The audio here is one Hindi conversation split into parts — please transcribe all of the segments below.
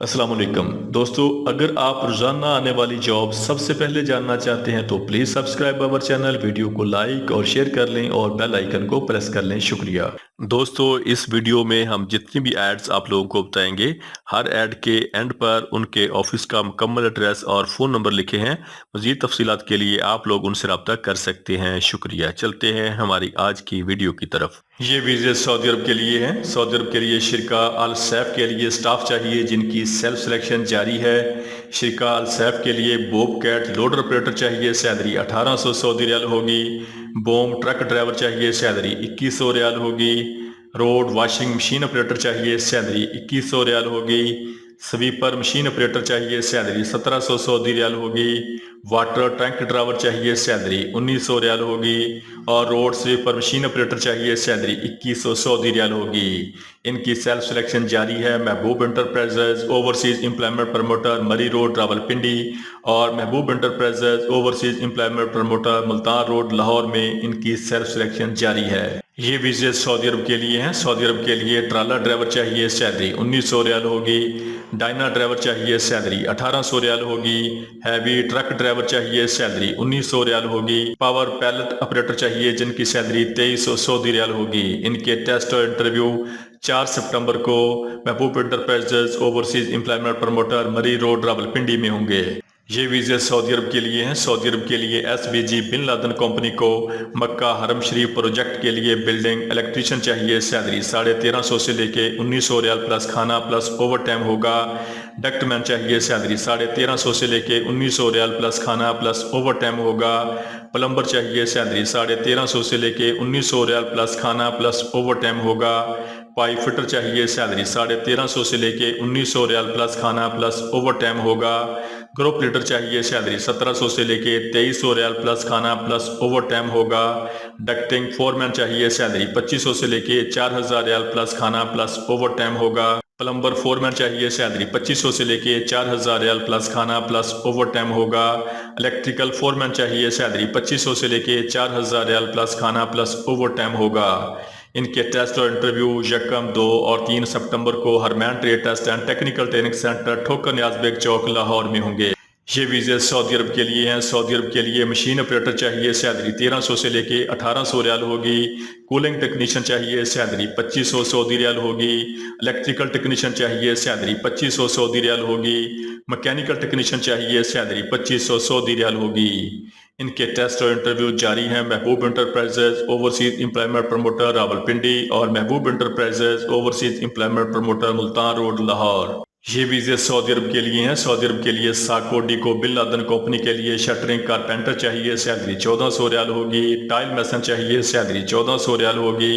अस्सलाम वालेकुम दोस्तों, अगर आप रोजाना आने वाली जॉब सबसे पहले जानना चाहते हैं तो please subscribe our channel, video को लाइक और शेयर कर लें और बेल आइकन को प्रेस कर लें। शुक्रिया दोस्तों। इस वीडियो में हम जितनी भी एड्स आप लोगों को बताएंगे, हर एड के एंड पर उनके ऑफिस का मुकम्मल एड्रेस और फ़ोन नंबर लिखे हैं। मज़ीद तफसीलात के लिए आप लोग उनसे रब्ता कर सकते हैं। शुक्रिया। चलते हैं हमारी आज की वीडियो की तरफ। ये वीज़े सऊदी अरब के लिए हैं। सऊदी अरब के लिए शिरका अल सैफ के लिए स्टाफ चाहिए जिनकी सेल्फ सिलेक्शन जारी है। शिरका अल सैफ के लिए बोब कैट लोडर ऑपरेटर चाहिए, सैलरी 1800 सऊदी रियाल होगी। बोम ट्रक ड्राइवर चाहिए, सैलरी 2100 रियाल होगी। रोड वॉशिंग मशीन ऑपरेटर चाहिए, सैलरी 2100 रियाल होगी। स्वीपर मशीन ऑपरेटर चाहिए, सैलरी 1700 सऊदी रियाल होगी। वाटर टैंक ड्राइवर चाहिए, सैलरी 1900 रियाल होगी। और रोड स्वीपर मशीन ऑपरेटर चाहिए, सैलरी 2100 सऊदी रियाल होगी। इनकी सेल्फ सिलेक्शन जारी है। महबूब इंटरप्राइजेज ओवरसीज एम्प्लॉयमेंट प्रमोटर मरी रोड रावलपिंडी और महबूब enterprises overseas employment promoter Multan road Lahore में इनकी सेल्फ सिलेक्शन जारी है। ये वीजे सऊदी अरब के लिए हैं। सऊदी अरब के लिए ट्राला ड्राइवर चाहिए, सैलरी 1900 रियाल होगी। डायना ड्राइवर चाहिए, सैलरी 1800 रियाल होगी। हैवी ट्रक ड्राइवर चाहिए, सैलरी 1900 रियाल होगी। पावर पैलेट ऑपरेटर चाहिए जिनकी सैलरी 2300 सऊदी रियाल होगी। इनके टेस्ट और इंटरव्यू 4 सितंबर को महबूब इंटरप्राइजेज ओवरसीज एम्प्लॉयमेंट प्रमोटर मरी रोड रावलपिंडी में होंगे। ये वीज़े सऊदी अरब के लिए हैं। सऊदी अरब के लिए एसबीजी बिन लादेन कंपनी को मक्का हरम शरीफ प्रोजेक्ट के लिए बिल्डिंग इलेक्ट्रीशियन चाहिए, सैलरी 1350 से लेके 1900 रियाल प्लस खाना प्लस ओवर टाइम होगा। डक्टमैन चाहिए, सैलरी 1350 से लेके 1900 रियाल प्लस खाना प्लस ओवर टाइम होगा। प्लम्बर चाहिए, सैलरी 1350 से लेके 1900 रियाल प्लस खाना प्लस ओवर टाइम होगा। पाइप फिटर चाहिए, सैलरी 1350 से लेके 1900 रियाल प्लस खाना प्लस ओवर टाइम होगा। ग्रुप लीडर चाहिए, सैलरी 1700 से लेके 2300 रियाल प्लस खाना प्लस ओवर टाइम होगा। डक्टिंग फोरमैन चाहिए, सैलरी 2500 से लेके 4000 रियाल प्लस खाना प्लस ओवर टाइम होगा। प्लम्बर फोरमैन चाहिए, सैलरी 2500 से लेके 4000 रियाल प्लस खाना प्लस ओवर टाइम होगा। इलेक्ट्रिकल फोरमैन चाहिए, सैलरी 2500 से लेके 4000 रियाल प्लस खाना प्लस ओवर टाइम होगा। इनके टेस्ट और इंटरव्यू 1, 2 और 3 सितंबर को हरमैन trade test and technical training centre Thokar Niaz bag चौक लाहौर में होंगे। ये वीज़े सऊदी अरब के लिए हैं। सऊदी अरब के लिए मशीन ऑपरेटर चाहिए, सैलरी 1300 से लेके 1800 रियाल होगी। कूलिंग टेक्नीशियन चाहिए, सैलरी 2500 सऊदी रियाल होगी। इलेक्ट्रिकल टेक्नीशियन चाहिए, सैलरी 2500 सऊदी रियाल होगी। मैकेनिकल टेक्नीशियन चाहिए, सैलरी 2500 सऊदी रियाल होगी। इनके टेस्ट और इंटरव्यू जारी हैं। महबूब enterprises overseas employment promoter Rawalpindi और महबूब enterprises overseas employment promoter Multan road Lahore. ये वीज़े सऊदी अरब के लिए हैं। सऊदी अरब के लिए साको डीको बिन लादेन कंपनी के लिए शटरिंग कारपेंटर चाहिए, सैलरी 1400 रियाल होगी। टाइल मैसन चाहिए, सैलरी 1400 रियाल होगी।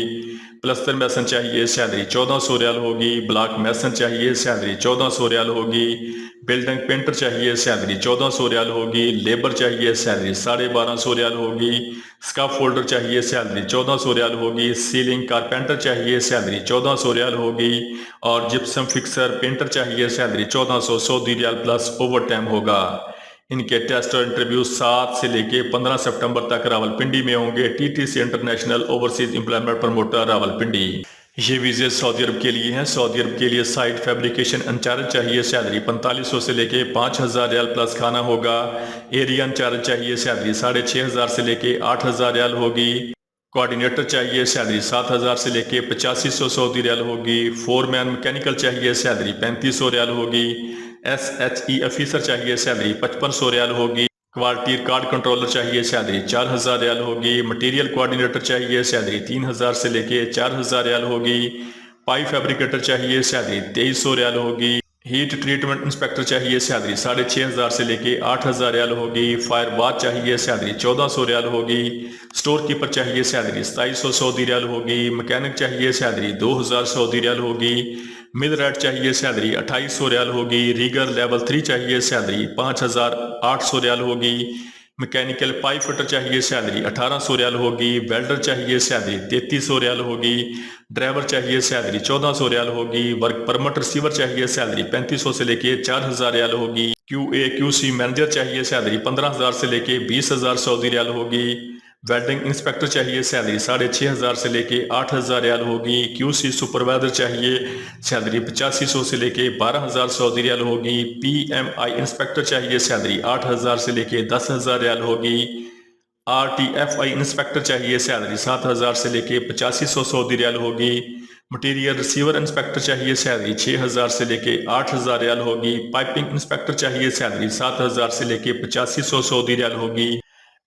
प्लस्तर मैसन चाहिए, सैलरी 1400 रियाल होगी। ब्लॉक मैसन चाहिए, सैलरी 1400 रियाल होगी। बिल्डिंग पेंटर चाहिए, सैलरी 1400 रियाल होगी। लेबर चाहिए, सैलरी 1250 रियाल होगी। स्काफ फोल्डर चाहिए, सैलरी 1400 रियाल होगी। सीलिंग कारपेंटर चाहिए, सैलरी 1400 रियाल होगी। और जिप्सम फिक्सर पेंटर चाहिए, salary 1400 Saudi riyal plus overtime होगा। इनके टेस्ट और इंटरव्यू 7 से लेके 15 सितंबर तक रावलपिंडी में होंगे। TTC international overseas employment promoter Rawalpindi. ये वीज़े सऊदी अरब के लिए हैं। सऊदी अरब के लिए साइट फैब्रिकेशन इंचार्ज चाहिए, सैलरी 4500 से लेके 5000 रियाल प्लस खाना होगा। एरिया इंचार्ज चाहिए, सैलरी 6500 से लेके 8000 रियाल होगी। कोऑर्डिनेटर चाहिए, सैलरी 7000 से लेके 8500 सऊदी रियाल होगी। फोरमैन मैकेनिकल चाहिए, सैलरी 3500 रियाल होगी। SHE ऑफिसर चाहिए, सैलरी 5500 रियाल होगी। क्वालिटी रिकॉर्ड कंट्रोलर चाहिए, सैलरी 4000 रियाल होगी। मटेरियल कोऑर्डिनेटर चाहिए, सैलरी 3000 से लेके 4000 रियाल होगी। पाइप फैब्रिकेटर चाहिए, सैलरी 2300 रियाल होगी। हीट ट्रीटमेंट इंस्पेक्टर चाहिए, सैलरी 6500 से लेके 8000 रियाल होगी। फायर बाथ चाहिए, सैलरी 1400 रियाल होगी। स्टोर कीपर चाहिए, सैलरी 2700 सऊदी रियाल होगी। मैकेनिक चाहिए, सैलरी 2000 सऊदी रियाल होगी। मिल रेट चाहिए, सैलरी 2800 रियाल होगी। रीगर लेवल 3 चाहिए, सैलरी 5800 रियाल होगी। मैकेनिकल पाइप फिटर चाहिए, सैलरी 1800 रियाल होगी। वेल्डर चाहिए, सैलरी 3300 रियाल होगी। ड्राइवर चाहिए, सैलरी 1400 रियाल होगी। वर्क परमिट रिसीवर चाहिए, सैलरी 3500 से लेके 4000 रियाल होगी। QA QC मैनेजर चाहिए, सैलरी 15000 से लेके 20000 सऊदी रियाल होगी। वेल्डिंग इंस्पेक्टर चाहिए, सैलरी 6,500 से लेके 8,000 रियाल होगी। क्यूसी सुपरवाइजर चाहिए, सैलरी 8500 से लेके 12,000 सऊदी रियाल होगी। पीएमआई इंस्पेक्टर चाहिए, सैलरी 8,000 से लेके 10,000 रियाल होगी। आरटीएफआई इंस्पेक्टर चाहिए, सैलरी 7,000 से लेके 8500 सऊदी रियाल होगी। मटीरियल रिसीवर इंस्पेक्टर चाहिए, सैलरी 6,000 से लेके 8,000 रियाल होगी। पाइपिंग इंस्पेक्टर चाहिए, सैलरी 7,000 से लेके 8500 सऊदी रियाल होगी।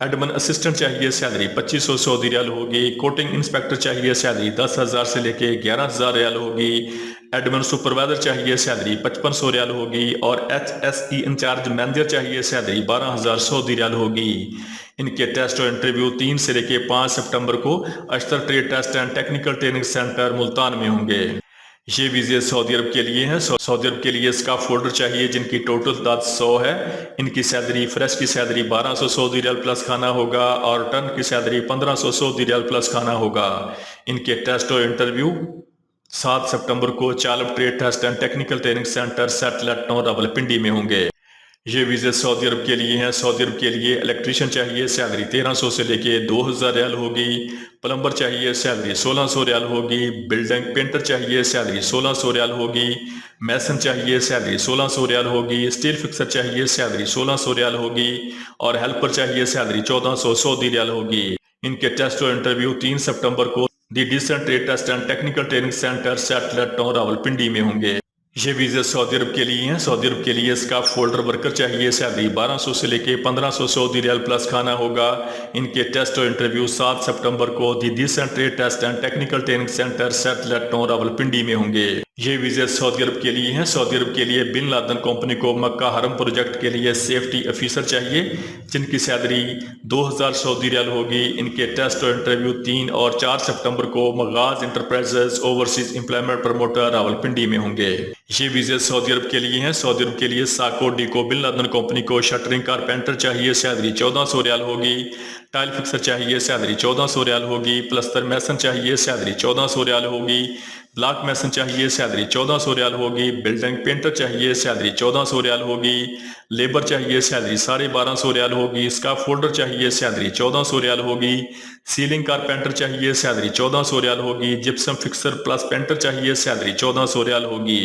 एडमिन असिस्टेंट चाहिए, सैलरी 2500 सऊदी रियाल होगी। कोटिंग इंस्पेक्टर चाहिए, सैलरी 10,000 से लेके 11,000 रियाल होगी। एडमिन सुपरवाइजर चाहिए, सैलरी 5500 रियाल होगी। और HSE इंचार्ज मैनेजर चाहिए, सैलरी 12,000 सऊदी रियाल होगी। इनके टेस्ट और इंटरव्यू 3 से लेके 5 सितंबर को अशतर trade test and technical training centre Multan में होंगे। ये वीजे सऊदी अरब के लिए हैं। सऊदी अरब के लिए स्टाफ होल्डर चाहिए जिनकी टोटल तादाद 100 है। इनकी सैलरी फ्रेश की सैलरी 1200 सऊदी रियाल प्लस खाना होगा और टर्न की सैलरी 1500 सऊदी रियाल प्लस खाना होगा। इनके टेस्ट और इंटरव्यू 7 सितंबर को चालम trade test and technical training centre satellite 9 Rawalpindi में होंगे। ये वीजे सऊदी अरब के लिए हैं। सऊदी अरब के लिए इलेक्ट्रीशियन चाहिए, सैलरी 1300 से लेके 2000 रियाल होगी। प्लम्बर चाहिए, सैलरी 1600 रियाल होगी। बिल्डिंग पेंटर चाहिए, सैलरी 1600 रियाल होगी। मैसन चाहिए, सैलरी 1600 रियाल होगी। स्टील फिक्सर चाहिए, सैलरी 1600 रियाल होगी। और हेल्पर चाहिए, सैलरी 1400 सऊदी रियाल होगी। इनके टेस्ट और इंटरव्यू 3 सितंबर को the decent trade test and technical training centre satellite 9 Rawalpindi में होंगे। ये वीजे सऊदी अरब के लिए हैं। सऊदी अरब के लिए स्टाफ होल्डर वर्कर चाहिए, सैलरी 1200 से लेके 1500 सऊदी रियाल प्लस खाना होगा। इनके टेस्ट और इंटरव्यू 7 सितंबर को the decent trade test and technical training centre satellite 9 Rawalpindi में होंगे। ये वीजे सऊदी अरब के लिए हैं। सऊदी अरब के लिए बिन लादेन कंपनी को मक्का हरम प्रोजेक्ट के लिए सेफ्टी ऑफिसर चाहिए जिनकी सैलरी 2000 सऊदी रियाल होगी। इनके टेस्ट और इंटरव्यू 3 और 4 सितंबर को मगाज enterprises overseas employment promoter Rawalpindi में होंगे। ये वीजे सऊदी अरब के लिए हैं। सऊदी अरब के लिए साको डीको बिन लादेन कंपनी को शटरिंग कारपेंटर चाहिए, सैलरी 1400 रियाल होगी। टाइल फिक्सर चाहिए, सैलरी 1400 रियाल होगी। प्लस्तर मैसन चाहिए, सैलरी 1400 रियाल होगी। ब्लॉक मैसन चाहिए, सैलरी 1400 रियाल होगी। बिल्डिंग पेंटर चाहिए, सैलरी 1400 रियाल होगी। लेबर चाहिए, सैलरी 1250 रियाल होगी। स्टाफ होल्डर चाहिए, सैलरी 1400 रियाल होगी। सीलिंग कारपेंटर चाहिए, सैलरी 1400 रियाल होगी। जिप्सम फिक्सर प्लस पेंटर चाहिए, सैलरी 1400 रियाल होगी।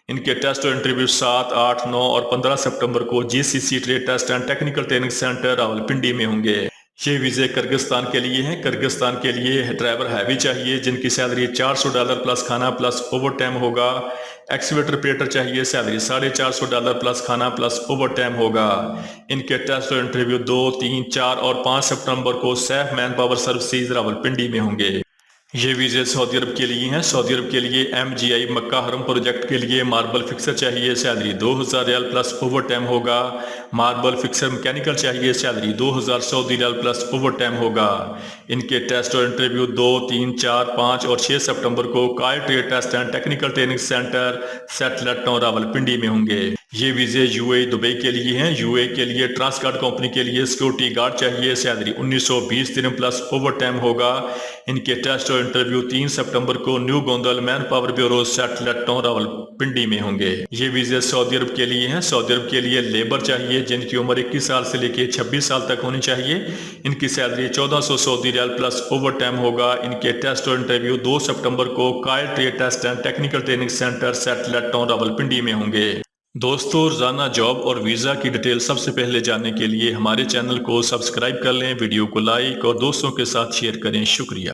इनके टेस्ट और इंटरव्यू 7, 8, 9 और 15 सितंबर को GCC trade test and technical training centre Rawalpindi में होंगे। ये वीजे किर्गिस्तान के लिए हैं। किर्गिस्तान के लिए ड्राइवर हैवी चाहिए जिनकी सैलरी $400 प्लस खाना प्लस ओवर टाइम होगा। एक्सीवेटर ऑपरेटर चाहिए, सैलरी $450 प्लस खाना प्लस ओवर टाइम होगा। इनके टेस्ट और इंटरव्यू 2, 3, 4 और 5 सितंबर को Saif man power services Rawalpindi में होंगे। ये वीजे सऊदी अरब के लिए हैं। सऊदी अरब के लिए MGI मक्का हरम प्रोजेक्ट के लिए मार्बल फिक्सर चाहिए, सैलरी 2000 रियाल प्लस ओवर टाइम होगा। मार्बल फिक्सर मैकेनिकल चाहिए, सैलरी 2000 सऊदी रियाल प्लस ओवर टाइम होगा। इनके टेस्ट और इंटरव्यू 2, 3, 4, 5 और 6 सितंबर को काय trade test and technical training centre satellite 9 Rawalpindi में होंगे। ये वीजे UAE दुबई के लिए हैं। UAE के लिए ट्रांसगार्ड कंपनी के लिए सिक्योरिटी गार्ड चाहिए, सैलरी 1920 दिन प्लस ओवर टाइम होगा। इनके टेस्ट और इंटरव्यू 3 सितंबर को new Gondal manpower bureau satellite 9 Rawalpindi में होंगे। ये वीजे सऊदी अरब के लिए हैं। सऊदी अरब के लिए लेबर चाहिए जिनकी उम्र 21 साल से लेके 26 साल तक होनी चाहिए। इनकी salary 1400 Saudi riyal plus overtime होगा। इनके टेस्ट और इंटरव्यू 2 सितंबर को काय trade test and technical training centre satellite 9 Rawalpindi में होंगे। दोस्तों, रोजाना जॉब और वीज़ा की डिटेल सबसे पहले जानने के लिए हमारे चैनल को सब्सक्राइब कर लें, वीडियो को लाइक और दोस्तों के साथ शेयर करें। शुक्रिया।